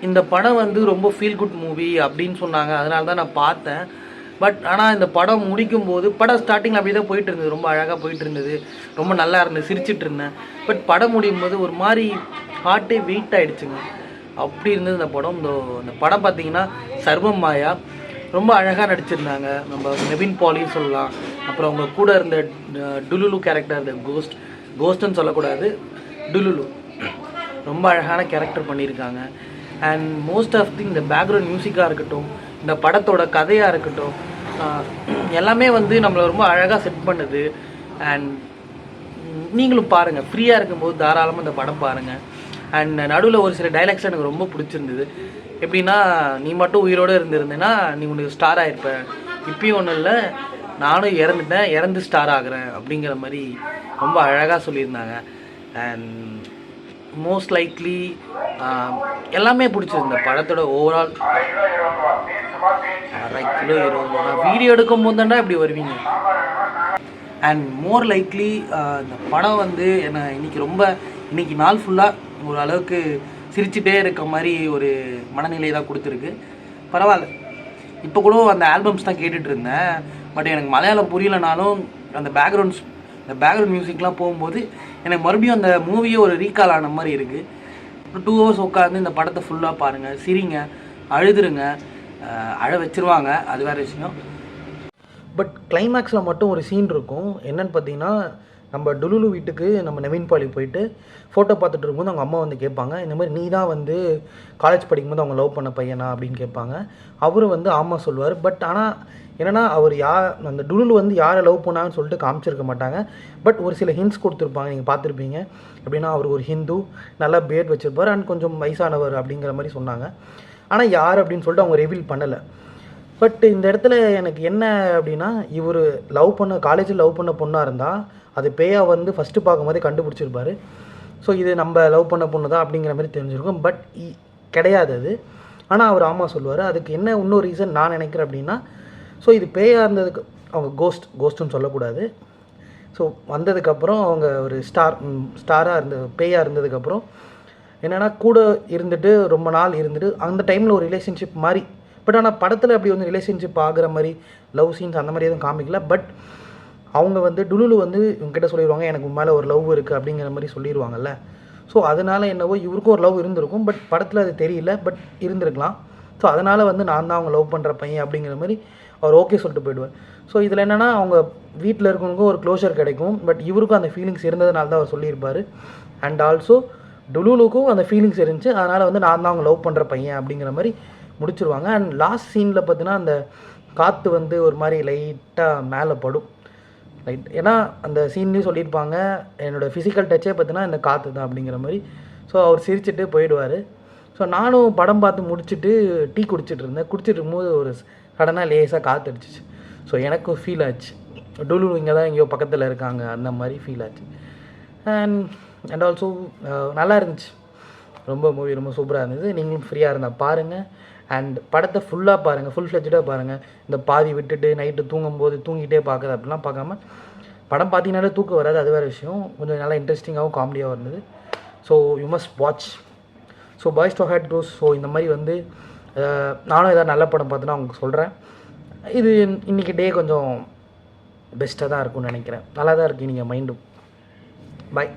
இந்த படம் வந்து ரொம்ப ஃபீல் குட் மூவி அப்படின்னு சொன்னாங்க, அதனால தான் நான் பார்த்தேன். பட் ஆனால் இந்த படம் முடிக்கும்போது படம் ஸ்டார்டிங்கில் அப்படி தான் போயிட்டு இருந்தது, ரொம்ப அழகாக போயிட்டு இருந்தது, ரொம்ப நல்லா இருந்தது, சிரிச்சிட்டு இருந்தேன். பட் படம் முடியும் போது ஒரு மாதிரி ஹார்ட்டே வெயிட் ஆகிடுச்சுங்க. அப்படி இருந்தது இந்த படம். இந்த படம் பார்த்தீங்கன்னா சர்வம் மாயா ரொம்ப அழகாக நடிச்சிருந்தாங்க. நம்ம நெவின் பாலின்னு சொல்லலாம். அப்புறம் அவங்க கூட இருந்த டுலுலு கேரக்டர், இந்த கோஸ்ட்னு சொல்லக்கூடாது, டுலுலு ரொம்ப அழகான கேரக்டர் பண்ணியிருக்காங்க. அண்ட் மோஸ்ட் ஆஃப் இந்த பேக்ரவுண்ட் மியூசிக்காக இருக்கட்டும், இந்த படத்தோட கதையாக இருக்கட்டும், எல்லாமே வந்து நம்மளை ரொம்ப அழகாக செட் பண்ணுது. அண்ட் நீங்களும் பாருங்கள், ஃப்ரீயாக இருக்கும்போது தாராளமாக இந்த படம் பாருங்கள். அண்ட் நடுவில் ஒரு சில டைலாக்ஸ் எனக்கு ரொம்ப பிடிச்சிருந்தது. எப்படின்னா, நீ மட்டும் உயிரோடு இருந்திருந்தேன்னா நீ உனக்கு ஸ்டார் ஆகிருப்ப, இப்பயும் ஒன்றும் இல்லை, நானும் இறந்துட்டேன், இறந்து ஸ்டார் ஆகிறேன் அப்படிங்கிற மாதிரி ரொம்ப அழகாக சொல்லியிருந்தாங்க. அண்ட் மோஸ்ட் லைக்லி எல்லாமே பிடிச்சிருந்த படத்தோட ஓவரால் 1/2 கிலோ 20 வீடியோ எடுக்கும் போது தாண்டா இப்படி வருவீங்க. அண்ட் மோர் லைக்லி இந்த படம் வந்து என்னை இன்னைக்கு நாள் ஃபுல்லாக ஒரு அளவுக்கு சிரிச்சுட்டே இருக்க மாதிரி ஒரு மனநிலை தான் கொடுத்துருக்கு. பரவாயில்ல, இப்போ கூட அந்த ஆல்பம்ஸ் தான் கேட்டுட்டு இருந்தேன். பட் எனக்கு மலையாளம் புரியலனாலும் அந்த பேக்ரவுண்ட் மியூசிக்லாம் போகும்போது எனக்கு மறுபடியும் அந்த மூவியே ஒரு ரீகால் ஆன மாதிரி இருக்குது. 2 hours உட்காந்து இந்த படத்தை ஃபுல்லாக பாருங்கள், சிரிங்க, அழுதுருங்க, அழ வச்சுருவாங்க, அது வேறு விஷயம். பட் கிளைமேக்ஸில் மட்டும் ஒரு சீன் இருக்கும். என்னென்னு பார்த்தீங்கன்னா, நம்ம டுலுலு வீட்டுக்கு நம்ம நவீன் பாலி போயிட்டு ஃபோட்டோ பார்த்துட்டு இருக்கும்போது அவங்க அம்மா வந்து கேட்பாங்க, இந்த மாதிரி நீ தான் வந்து காலேஜ் படிக்கும்போது அவங்க லவ் பண்ண பையனா அப்படின்னு கேட்பாங்க. அவரும் வந்து ஆமாம் சொல்லுவார். பட் ஆனால் என்னென்னா, அவர் அந்த டுலுலு வந்து யாரை லவ் பண்ணாங்கன்னு சொல்லிட்டு காமிச்சிருக்க மாட்டாங்க. பட் ஒரு சில ஹிண்ட்ஸ் கொடுத்துருப்பாங்க, நீங்கள் பார்த்துருப்பீங்க. எப்படின்னா, அவர் ஒரு ஹிந்து, நல்லா பேட் வச்சுருப்பார், அண்ட் கொஞ்சம் வயசானவர் அப்படிங்கிற மாதிரி சொன்னாங்க. ஆனால் யார் அப்படின்னு சொல்லிட்டு அவங்க ரிவீல் பண்ணலை. பட் இந்த இடத்துல எனக்கு என்ன அப்படின்னா, இவர் காலேஜில் லவ் பண்ண பொண்ணாக இருந்தால் அது பேயா வந்து ஃபஸ்ட்டு பார்க்கும்போதே கண்டுபிடிச்சிருப்பார். ஸோ இது நம்ம லவ் பண்ண பொண்ணு தான் அப்படிங்கிற மாதிரி தெரிஞ்சிருக்கும். பட் கிடையாது அது. ஆனால் அவர் ஆமாம் சொல்லுவார். அதுக்கு என்ன இன்னொரு ரீசன் நான் நினைக்கிறேன் அப்படின்னா, ஸோ இது பேயாக இருந்ததுக்கு அவங்க கோஸ்ட்டுன்னு சொல்லக்கூடாது. ஸோ வந்ததுக்கப்புறம் அவங்க ஒரு பேயாக இருந்ததுக்கப்புறம் என்னென்னா, கூட இருந்துட்டு ரொம்ப நாள் இருந்துட்டு அந்த டைமில் ஒரு ரிலேஷன்ஷிப் மாதிரி. பட் ஆனால் படத்தில் அப்படி வந்து ரிலேஷன்ஷிப் ஆகிற மாதிரி லவ் சீன்ஸ் அந்த மாதிரி எதுவும் காமிக்கல. பட் அவங்க வந்து டுலுலு வந்து இவங்ககிட்ட சொல்லிடுவாங்க, எனக்கு மேலே ஒரு லவ் இருக்குது அப்படிங்கிற மாதிரி சொல்லிடுவாங்கல்ல. ஸோ அதனால் என்னவோ இவருக்கும் ஒரு லவ் இருந்திருக்கும். பட் படத்தில் அது தெரியல, பட் இருந்திருக்கலாம். ஸோ அதனால் வந்து நான் தான் அவங்க லவ் பண்ணுற பையன் அப்படிங்கிற மாதிரி அவர் ஓகே சொல்லிட்டு போயிடுவார். ஸோ இதில் என்னென்னா, அவங்க வீட்டில் இருக்கவங்களுக்கும் ஒரு க்ளோஷர் கிடைக்கும். பட் இவருக்கும் அந்த ஃபீலிங்ஸ் இருந்ததுனால தான் அவர் சொல்லியிருப்பார். அண்ட் ஆல்சோ டுலுலுக்கும் அந்த ஃபீலிங்ஸ் இருந்துச்சு, அதனால் வந்து நான் தான் அவங்க லவ் பண்ணுற பையன் அப்படிங்கிற மாதிரி முடிச்சிருவாங்க. அண்ட் லாஸ்ட் சீனில் பார்த்தீங்கன்னா, அந்த காற்று வந்து ஒரு மாதிரி லைட்டாக மேலே படும். ஏன்னா அந்த சீன்லேயும் சொல்லியிருப்பாங்க, என்னோடய ஃபிசிக்கல் டச்சே பார்த்தீங்கன்னா இந்த காற்று தான் அப்படிங்கிற மாதிரி. ஸோ அவர் சிரிச்சுட்டு போயிடுவார். ஸோ நானும் படம் பார்த்து முடிச்சுட்டு டீ குடிச்சிட்டு இருக்கும்போது ஒரு சடனாக லேசாக காற்று அடிச்சிச்சு. ஸோ எனக்கும் ஃபீல் ஆச்சு, டுலுலு இங்கே தான் எங்கேயோ பக்கத்தில் இருக்காங்க அந்த மாதிரி ஃபீல் ஆச்சு. அண்ட் ஆல்சோ நல்லா இருந்துச்சு. மூவி ரொம்ப சூப்பராக இருந்தது. நீங்களும் ஃப்ரீயாக இருந்தால் பாருங்கள். அண்ட் படத்தை ஃபுல்லாக பாருங்கள், ஃபுல் ஃப்ளெட்ஜாக பாருங்கள். இந்த பாதி விட்டுட்டு நைட்டு தூங்கும்போது தூங்கிட்டே பார்க்குறது அப்படிலாம் பார்க்காம, படம் பார்த்தீங்கன்னாலே தூக்கம் வராது, அது வேறு விஷயம். கொஞ்சம் நல்லா இன்ட்ரெஸ்டிங்காகவும் காமெடியாகவும் இருந்தது. So you must watch. So boys do hate கோஸ். ஸோ இந்த மாதிரி வந்து நானும் ஏதாவது நல்ல படம் பார்த்தேன்னா உங்களுக்கு சொல்கிறேன். இது இன்றைக்கி டே கொஞ்சம் பெஸ்ட்டாக தான் இருக்கும்னு நினைக்கிறேன். நல்லா தான் இருக்குது நீங்கள் மைண்டும். பாய்.